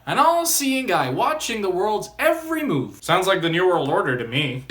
An all-seeing guy watching the world's every move. Sounds like the New World Order to me.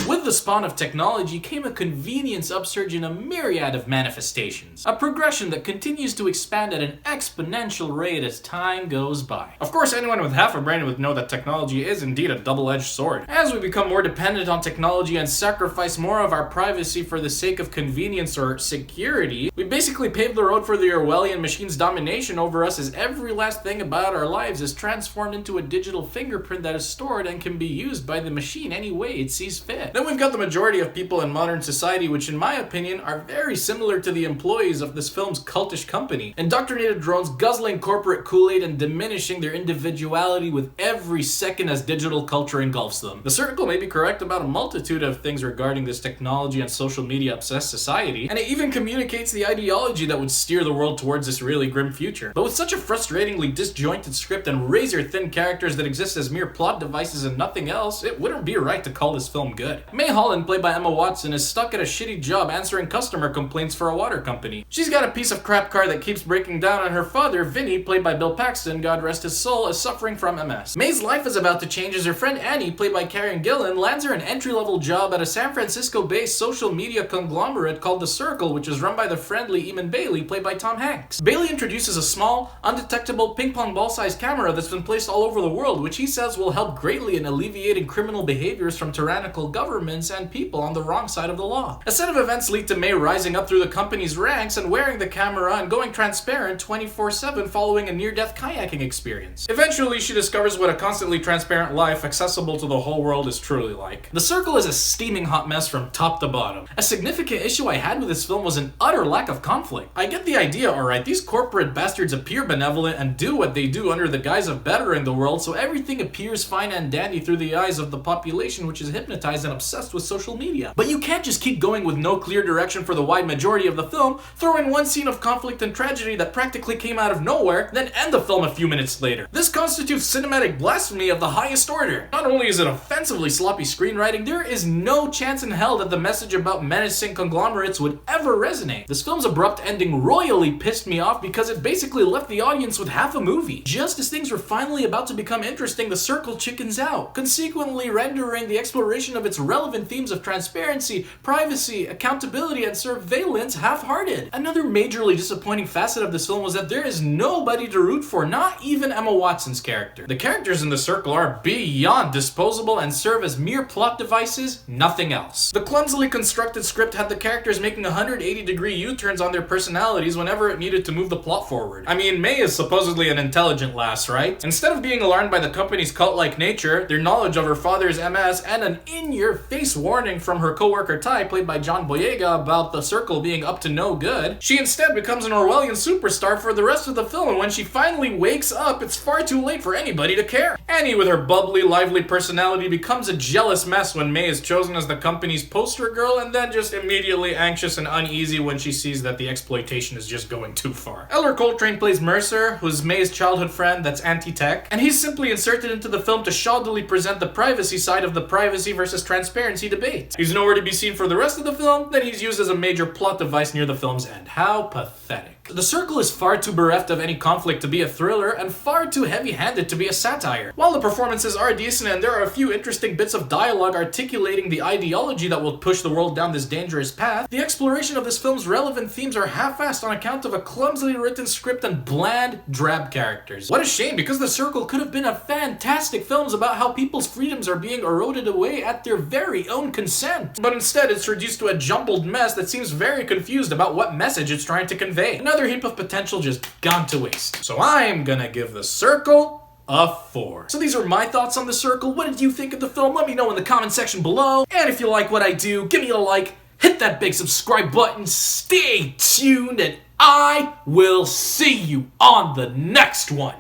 With the spawn of technology came a convenience upsurge in a myriad of manifestations. A progression that continues to expand at an exponential rate as time goes by. Of course, anyone with half a brain would know that technology is indeed a double-edged sword. As we become more dependent on technology and sacrifice more of our privacy for the sake of convenience or security, we basically pave the road for the Orwellian machine's domination over us, as every last thing about our lives is transformed into a digital fingerprint that is stored and can be used by the machine any way it sees fit. Then we've got the majority of people in modern society, which in my opinion are very similar to the employees of this film's cultish company. Indoctrinated drones guzzling corporate Kool-Aid and diminishing their individuality with every second as digital culture engulfs them. The Circle may be correct about a multitude of things regarding this technology and social media obsessed society, and it even communicates the ideology that would steer the world towards this really grim future. But with such a frustratingly disjointed script and razor-thin characters that exist as mere plot devices and nothing else, it wouldn't be right to call this film good. May Holland, played by Emma Watson, is stuck at a shitty job answering customer complaints for a water company. She's got a piece of crap car that keeps breaking down, and her father, Vinny, played by Bill Paxton, God rest his soul, is suffering from MS. May's life is about to change as her friend Annie, played by Gillan, lands her an entry-level job at a San Francisco-based social media conglomerate called The Circle, which is run by the friendly Eamon Bailey, played by Tom Hanks. Bailey introduces a small, undetectable ping-pong ball-sized camera that's been placed all over the world, which he says will help greatly in alleviating criminal behaviors from tyrannical governments and people on the wrong side of the law. A set of events lead to May rising up through the company's ranks and wearing the camera and going transparent 24/7 following a near-death kayaking experience. Eventually, she discovers what a constantly transparent life accessible to the whole world is truly like. The Circle is a steaming hot mess from top to bottom. A significant issue I had with this film was an utter lack of conflict. I get the idea, alright, these corporate bastards appear benevolent and do what they do under the guise of bettering the world, so everything appears fine and dandy through the eyes of the population, which is hypnotized and obsessed with social media. But you can't just keep going with no clear direction for the wide majority of the film, throw in one scene of conflict and tragedy that practically came out of nowhere, then end the film a few minutes later. This constitutes cinematic blasphemy of the highest order. Not only is it offensively sloppy screenwriting, there is no chance in hell that the message about menacing conglomerates would ever resonate. This film's abrupt ending royally pissed me off because it basically left the audience with half a movie. Just as things were finally about to become interesting, the Circle chickens out, consequently rendering the exploration of its relevant themes of transparency, privacy, accountability, and surveillance half-hearted. Another majorly disappointing facet of this film was that there is nobody to root for, not even Emma Watson's character. The characters in The Circle are beyond disposable and serve as mere plot devices, nothing else. The clumsily constructed script had the characters making 180-degree U-turns on their personalities whenever it needed to move the plot forward. I mean, May is supposedly an intelligent lass, right? Instead of being alarmed by the company's cult-like nature, their knowledge of her father's MS, and an in-your-face warning from her co-worker Ty, played by John Boyega, about the Circle being up to no good, she instead becomes an Orwellian superstar for the rest of the film, and when she finally wakes up, it's far too late for anybody to care. Annie, with her bubbly, lively personality, becomes a jealous mess when May is chosen as the company's poster girl, and then just immediately anxious and uneasy when she sees that the exploitation is just going too far. Ellar Coltrane plays Mercer, who's May's childhood friend that's anti-tech, and he's simply inserted into the film to shoddily present the privacy side of the privacy versus transparency debate. He's nowhere to be seen for the rest of the film, then he's used as a major plot device near the film's end. How pathetic. The Circle is far too bereft of any conflict to be a thriller, and far too heavy-handed to be a satire. While the performances are decent and there are a few interesting bits of dialogue articulating the ideology that will push the world down this dangerous path, the exploration of this film's relevant themes are half-assed on account of a clumsily written script and bland, drab characters. What a shame, because The Circle could have been a fantastic film about how people's freedoms are being eroded away at their very own consent. But instead, it's reduced to a jumbled mess that seems very confused about what message it's trying to convey. Another heap of potential just gone to waste. So I'm gonna give The Circle a 4. So these are my thoughts on The Circle. What did you think of the film? Let me know in the comment section below. And if you like what I do, give me a like, hit that big subscribe button, stay tuned, and I will see you on the next one.